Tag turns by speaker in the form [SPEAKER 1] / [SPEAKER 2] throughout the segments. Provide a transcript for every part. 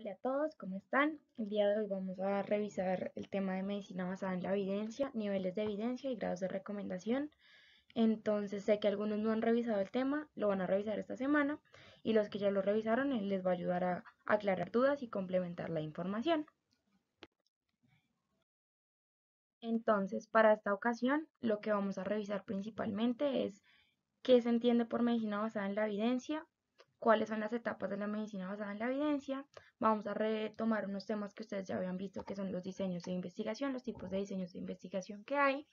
[SPEAKER 1] Hola a todos, ¿cómo están? El día de hoy vamos a revisar el tema de medicina basada en la evidencia, niveles de evidencia y grados de recomendación. Entonces sé que algunos no han revisado el tema, lo van a revisar esta semana y los que ya lo revisaron les va a ayudar a aclarar dudas y complementar la información. Entonces, para esta ocasión, lo que vamos a revisar principalmente es qué se entiende por medicina basada en la evidencia, cuáles son las etapas de la medicina basada en la evidencia. Vamos a retomar unos temas que ustedes ya habían visto, que son los diseños de investigación, los tipos de diseños de investigación que hay.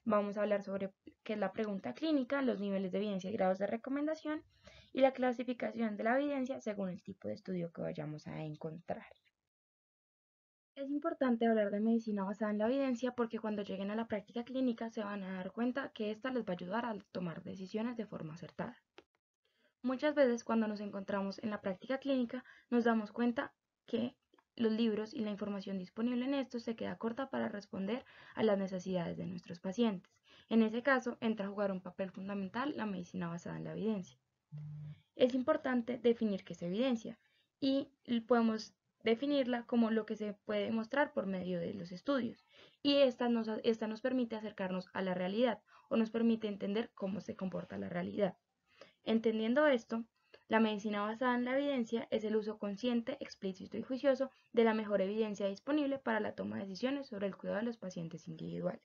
[SPEAKER 1] Vamos a hablar sobre qué es la pregunta clínica, los niveles de evidencia y grados de recomendación y la clasificación de la evidencia según el tipo de estudio que vayamos a encontrar. Es importante hablar de medicina basada en la evidencia porque cuando lleguen a la práctica clínica se van a dar cuenta que esta les va a ayudar a tomar decisiones de forma acertada. Muchas veces cuando nos encontramos en la práctica clínica nos damos cuenta que los libros y la información disponible en estos se queda corta para responder a las necesidades de nuestros pacientes. En ese caso entra a jugar un papel fundamental la medicina basada en la evidencia. Es importante definir qué es evidencia y podemos definirla como lo que se puede demostrar por medio de los estudios y esta nos permite acercarnos a la realidad o nos permite entender cómo se comporta la realidad. Entendiendo esto, la medicina basada en la evidencia es el uso consciente, explícito y juicioso de la mejor evidencia disponible para la toma de decisiones sobre el cuidado de los pacientes individuales.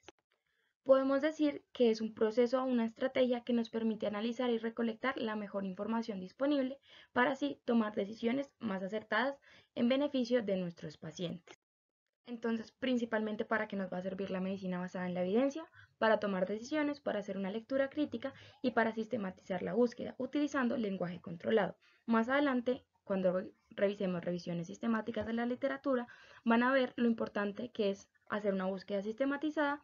[SPEAKER 1] Podemos decir que es un proceso o una estrategia que nos permite analizar y recolectar la mejor información disponible para así tomar decisiones más acertadas en beneficio de nuestros pacientes. Entonces, principalmente para qué nos va a servir la medicina basada en la evidencia, para tomar decisiones, para hacer una lectura crítica y para sistematizar la búsqueda, utilizando lenguaje controlado. Más adelante, cuando revisemos revisiones sistemáticas de la literatura, van a ver lo importante que es hacer una búsqueda sistematizada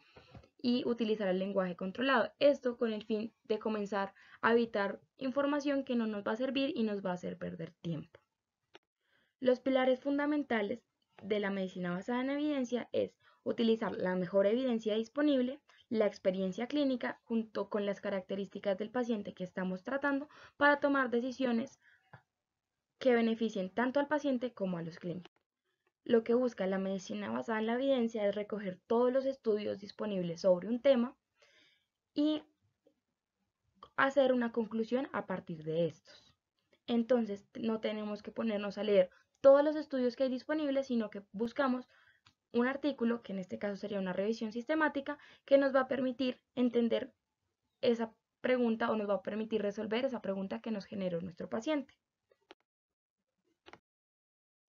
[SPEAKER 1] y utilizar el lenguaje controlado. Esto con el fin de comenzar a evitar información que no nos va a servir y nos va a hacer perder tiempo. Los pilares fundamentales de la medicina basada en evidencia es utilizar la mejor evidencia disponible, la experiencia clínica junto con las características del paciente que estamos tratando para tomar decisiones que beneficien tanto al paciente como a los clínicos. Lo que busca la medicina basada en la evidencia es recoger todos los estudios disponibles sobre un tema y hacer una conclusión a partir de estos. Entonces, no tenemos que ponernos a leer todos los estudios que hay disponibles, sino que buscamos un artículo, que en este caso sería una revisión sistemática, que nos va a permitir entender esa pregunta o nos va a permitir resolver esa pregunta que nos generó nuestro paciente.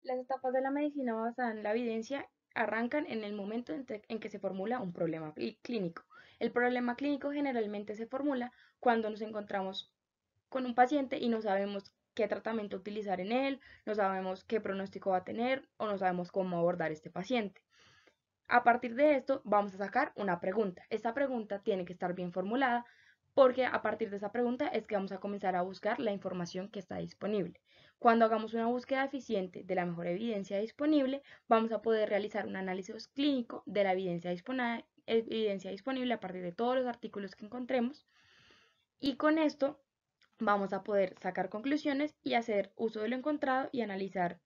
[SPEAKER 1] Las etapas de la medicina basada en la evidencia arrancan en el momento en que se formula un problema clínico. El problema clínico generalmente se formula cuando nos encontramos con un paciente y no sabemos qué tratamiento utilizar en él, no sabemos qué pronóstico va a tener o no sabemos cómo abordar este paciente. A partir de esto vamos a sacar una pregunta. Esta pregunta tiene que estar bien formulada porque a partir de esa pregunta es que vamos a comenzar a buscar la información que está disponible. Cuando hagamos una búsqueda eficiente de la mejor evidencia disponible, vamos a poder realizar un análisis clínico de la evidencia disponible a partir de todos los artículos que encontremos y con esto vamos a poder sacar conclusiones y hacer uso de lo encontrado y analizar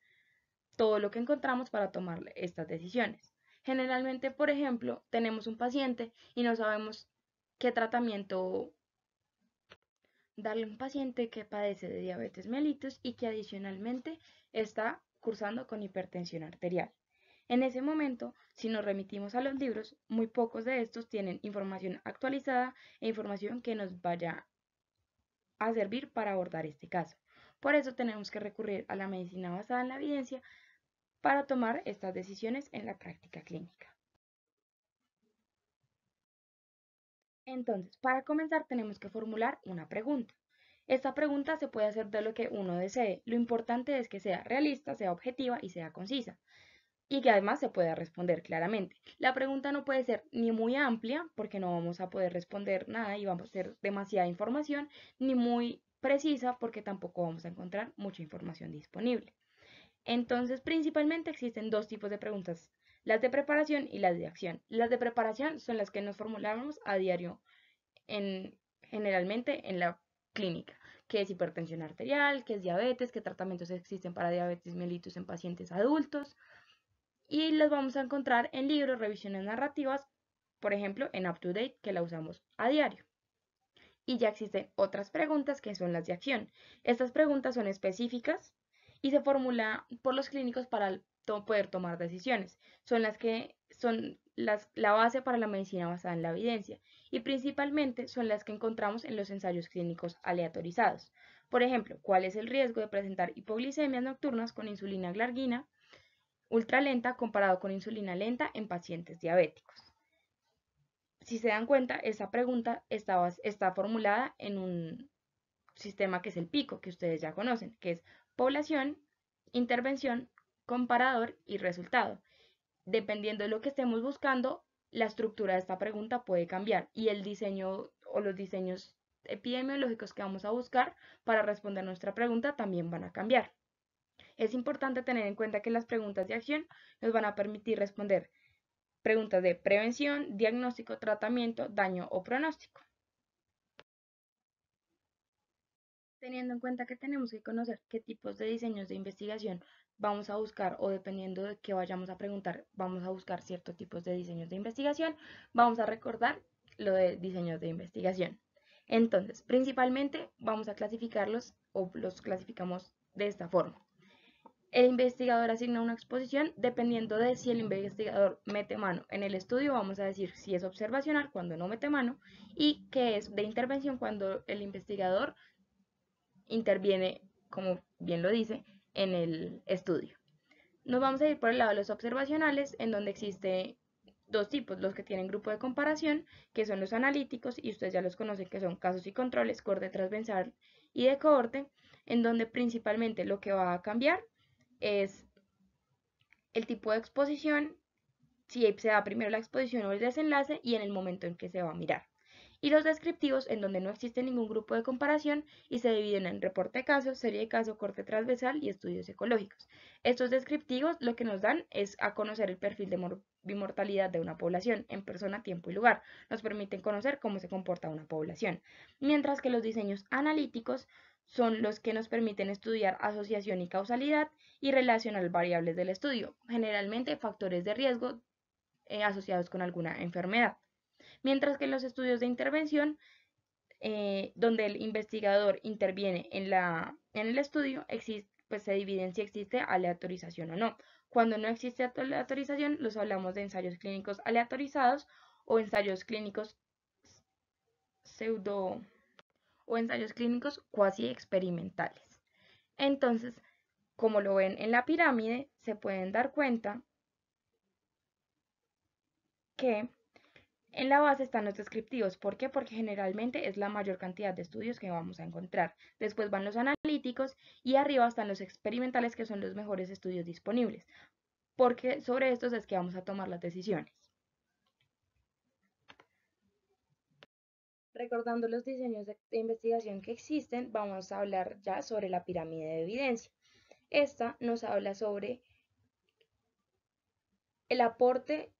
[SPEAKER 1] todo lo que encontramos para tomar estas decisiones. Generalmente, por ejemplo, tenemos un paciente y no sabemos qué tratamiento darle a un paciente que padece de diabetes mellitus y que adicionalmente está cursando con hipertensión arterial. En ese momento, si nos remitimos a los libros, muy pocos de estos tienen información actualizada e información que nos vaya a servir para abordar este caso. Por eso tenemos que recurrir a la medicina basada en la evidencia para tomar estas decisiones en la práctica clínica. Entonces, para comenzar tenemos que formular una pregunta. Esta pregunta se puede hacer de lo que uno desee. Lo importante es que sea realista, sea objetiva y sea concisa. Y que además se pueda responder claramente. La pregunta no puede ser ni muy amplia, porque no vamos a poder responder nada y vamos a tener demasiada información, ni muy precisa, porque tampoco vamos a encontrar mucha información disponible. Entonces, principalmente existen dos tipos de preguntas, las de preparación y las de acción. Las de preparación son las que nos formulamos a diario generalmente en la clínica. qué es hipertensión arterial, qué es diabetes, qué tratamientos existen para diabetes mellitus en pacientes adultos. Y las vamos a encontrar en libros, revisiones narrativas, por ejemplo, en UpToDate, que la usamos a diario. Y ya existen otras preguntas que son las de acción. Estas preguntas son específicas y se formulan por los clínicos para poder tomar decisiones. Son las que son la base para la medicina basada en la evidencia y principalmente son las que encontramos en los ensayos clínicos aleatorizados. Por ejemplo, ¿cuál es el riesgo de presentar hipoglicemias nocturnas con insulina glargina ultralenta comparado con insulina lenta en pacientes diabéticos? Si se dan cuenta, esta pregunta está formulada en un sistema que es el PICO, que ustedes ya conocen, que es población, intervención, comparador y resultado. Dependiendo de lo que estemos buscando, la estructura de esta pregunta puede cambiar y el diseño o los diseños epidemiológicos que vamos a buscar para responder nuestra pregunta también van a cambiar. Es importante tener en cuenta que las preguntas de acción nos van a permitir responder preguntas de prevención, diagnóstico, tratamiento, daño o pronóstico. Teniendo en cuenta que tenemos que conocer qué tipos de diseños de investigación vamos a buscar o dependiendo de qué vayamos a preguntar, vamos a buscar ciertos tipos de diseños de investigación, vamos a recordar lo de diseños de investigación. Entonces, principalmente vamos a clasificarlos o los clasificamos de esta forma. El investigador asigna una exposición dependiendo de si el investigador mete mano en el estudio, vamos a decir si es observacional cuando no mete mano y que es de intervención cuando el investigador interviene, como bien lo dice, en el estudio. Nos vamos a ir por el lado de los observacionales, en donde existe dos tipos, los que tienen grupo de comparación, que son los analíticos, y ustedes ya los conocen, que son casos y controles, cohorte transversal y de cohorte, en donde principalmente lo que va a cambiar es el tipo de exposición, si se da primero la exposición o el desenlace y en el momento en que se va a mirar. Y los descriptivos, en donde no existe ningún grupo de comparación y se dividen en reporte de casos, serie de casos, corte transversal y estudios ecológicos. Estos descriptivos lo que nos dan es a conocer el perfil de bimortalidad de una población en persona, tiempo y lugar. Nos permiten conocer cómo se comporta una población. Mientras que los diseños analíticos son los que nos permiten estudiar asociación y causalidad y relacionar variables del estudio, generalmente factores de riesgo asociados con alguna enfermedad. Mientras que en los estudios de intervención, donde el investigador interviene en el estudio, pues se dividen si existe aleatorización o no. Cuando no existe aleatorización, los hablamos de ensayos clínicos aleatorizados o ensayos clínicos pseudo o ensayos clínicos cuasi experimentales. Entonces, como lo ven en la pirámide, se pueden dar cuenta que en la base están los descriptivos. ¿Por qué? Porque generalmente es la mayor cantidad de estudios que vamos a encontrar. Después van los analíticos y arriba están los experimentales, que son los mejores estudios disponibles. Porque sobre estos es que vamos a tomar las decisiones. Recordando los diseños de investigación que existen, vamos a hablar ya sobre la pirámide de evidencia. Esta nos habla sobre el aporte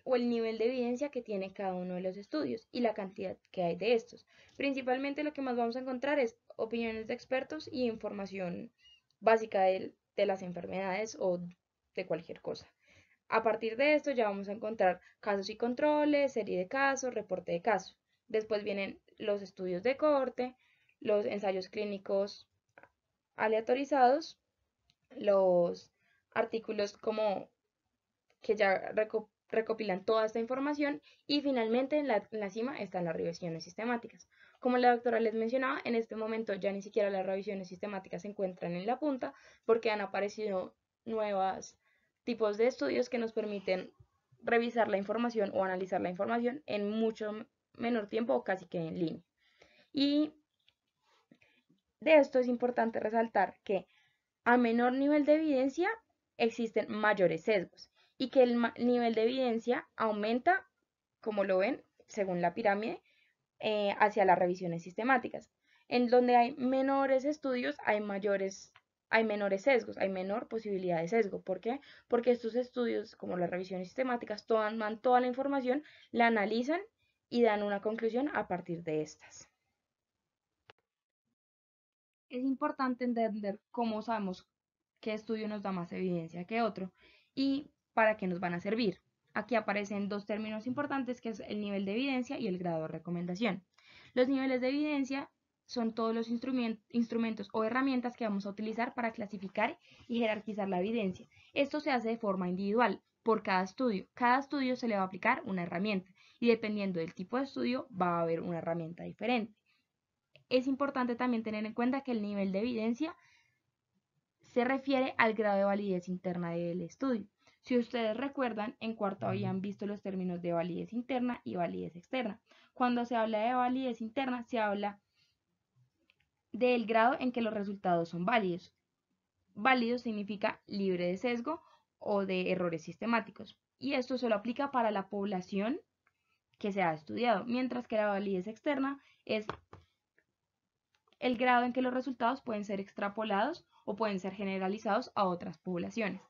[SPEAKER 1] o el nivel de evidencia que tiene cada uno de los estudios y la cantidad que hay de estos. Principalmente lo que más vamos a encontrar es opiniones de expertos y información básica de las enfermedades o de cualquier cosa. A partir de esto ya vamos a encontrar casos y controles, serie de casos, reporte de casos. Después vienen los estudios de cohorte, los ensayos clínicos aleatorizados, los artículos como que ya recopilan toda esta información y finalmente en la cima están las revisiones sistemáticas. Como la doctora les mencionaba, en este momento ya ni siquiera las revisiones sistemáticas se encuentran en la punta porque han aparecido nuevos tipos de estudios que nos permiten revisar la información o analizar la información en mucho menor tiempo o casi que en línea. Y de esto es importante resaltar que a menor nivel de evidencia existen mayores sesgos y que el nivel de evidencia aumenta, como lo ven, según la pirámide, hacia las revisiones sistemáticas. En donde hay menores estudios, hay menores sesgos, hay menor posibilidad de sesgo. ¿Por qué? Porque estos estudios, como las revisiones sistemáticas, toman toda la información, la analizan y dan una conclusión a partir de estas. Es importante entender cómo sabemos qué estudio nos da más evidencia que otro y para qué nos van a servir. Aquí aparecen dos términos importantes que es el nivel de evidencia y el grado de recomendación. Los niveles de evidencia son todos los instrumentos o herramientas que vamos a utilizar para clasificar y jerarquizar la evidencia. Esto se hace de forma individual por cada estudio. Cada estudio se le va a aplicar una herramienta y dependiendo del tipo de estudio va a haber una herramienta diferente. Es importante también tener en cuenta que el nivel de evidencia se refiere al grado de validez interna del estudio. Si ustedes recuerdan, en cuarto habían visto los términos de validez interna y validez externa. Cuando se habla de validez interna, se habla del grado en que los resultados son válidos. Válido significa libre de sesgo o de errores sistemáticos. Y esto solo aplica para la población que se ha estudiado, mientras que la validez externa es el grado en que los resultados pueden ser extrapolados o pueden ser generalizados a otras poblaciones.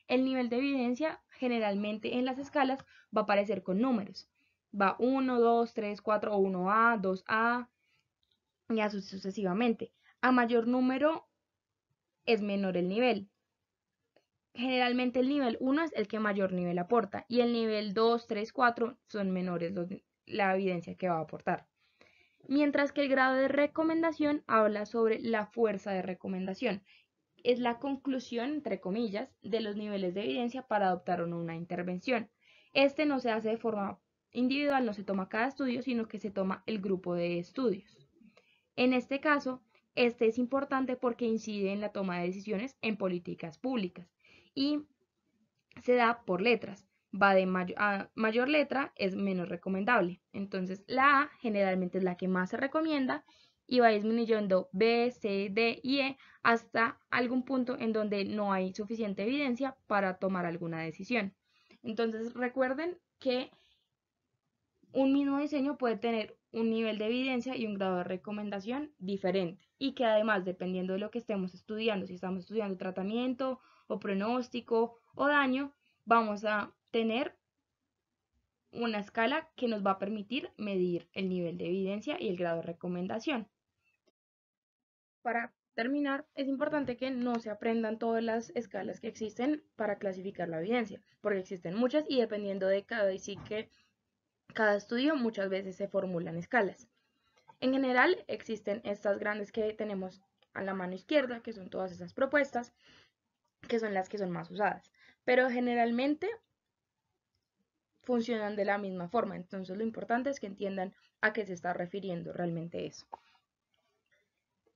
[SPEAKER 1] El nivel de evidencia generalmente en las escalas va a aparecer con números. Va 1, 2, 3, 4 o 1A, 2A y así sucesivamente. A mayor número es menor el nivel. Generalmente el nivel 1 es el que mayor nivel aporta y el nivel 2, 3, 4 son menores la evidencia que va a aportar. Mientras que el grado de recomendación habla sobre la fuerza de recomendación. Es la conclusión, entre comillas, de los niveles de evidencia para adoptar o no una intervención. Este no se hace de forma individual, no se toma cada estudio, sino que se toma el grupo de estudios. En este caso, este es importante porque incide en la toma de decisiones en políticas públicas y se da por letras. Va de mayor letra es menos recomendable. Entonces la A generalmente es la que más se recomienda y va disminuyendo B, C, D y E hasta algún punto en donde no hay suficiente evidencia para tomar alguna decisión. Entonces recuerden que un mismo diseño puede tener un nivel de evidencia y un grado de recomendación diferente y que además dependiendo de lo que estemos estudiando, si estamos estudiando tratamiento o pronóstico o daño, vamos a tener una escala que nos va a permitir medir el nivel de evidencia y el grado de recomendación. Para terminar, es importante que no se aprendan todas las escalas que existen para clasificar la evidencia, porque existen muchas y dependiendo de cada estudio muchas veces se formulan escalas. En general existen estas grandes que tenemos a la mano izquierda, que son todas esas propuestas, que son las que son más usadas, pero generalmente funcionan de la misma forma, entonces lo importante es que entiendan a qué se está refiriendo realmente eso.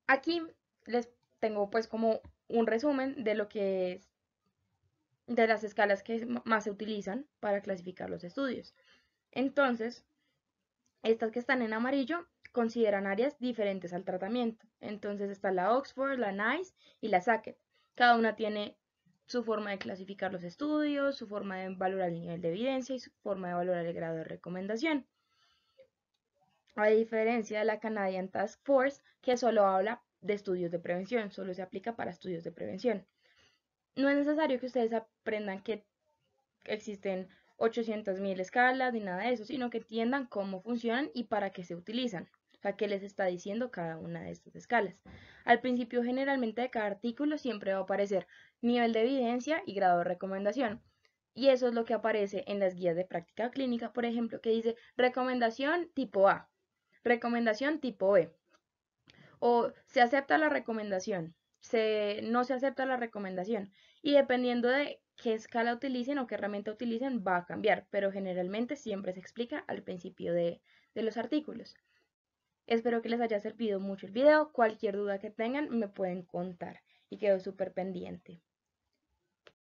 [SPEAKER 1] Aquí les tengo pues como un resumen de lo que es de las escalas que más se utilizan para clasificar los estudios. Entonces, estas que están en amarillo consideran áreas diferentes al tratamiento. Entonces está la Oxford, la NICE y la SACET. Cada una tiene su forma de clasificar los estudios, su forma de valorar el nivel de evidencia y su forma de valorar el grado de recomendación. A diferencia de la Canadian Task Force, que solo habla de estudios de prevención, solo se aplica para estudios de prevención. No es necesario que ustedes aprendan que existen 800.000 escalas ni nada de eso, sino que entiendan cómo funcionan y para qué se utilizan. O sea, qué les está diciendo cada una de estas escalas. Al principio, generalmente, de cada artículo siempre va a aparecer nivel de evidencia y grado de recomendación. Y eso es lo que aparece en las guías de práctica clínica, por ejemplo, que dice recomendación tipo A, recomendación tipo B. O se acepta la recomendación, no se acepta la recomendación. Y dependiendo de qué escala utilicen o qué herramienta utilicen, va a cambiar, pero generalmente siempre se explica al principio de los artículos. Espero que les haya servido mucho el video. Cualquier duda que tengan me pueden contar y quedo súper pendiente.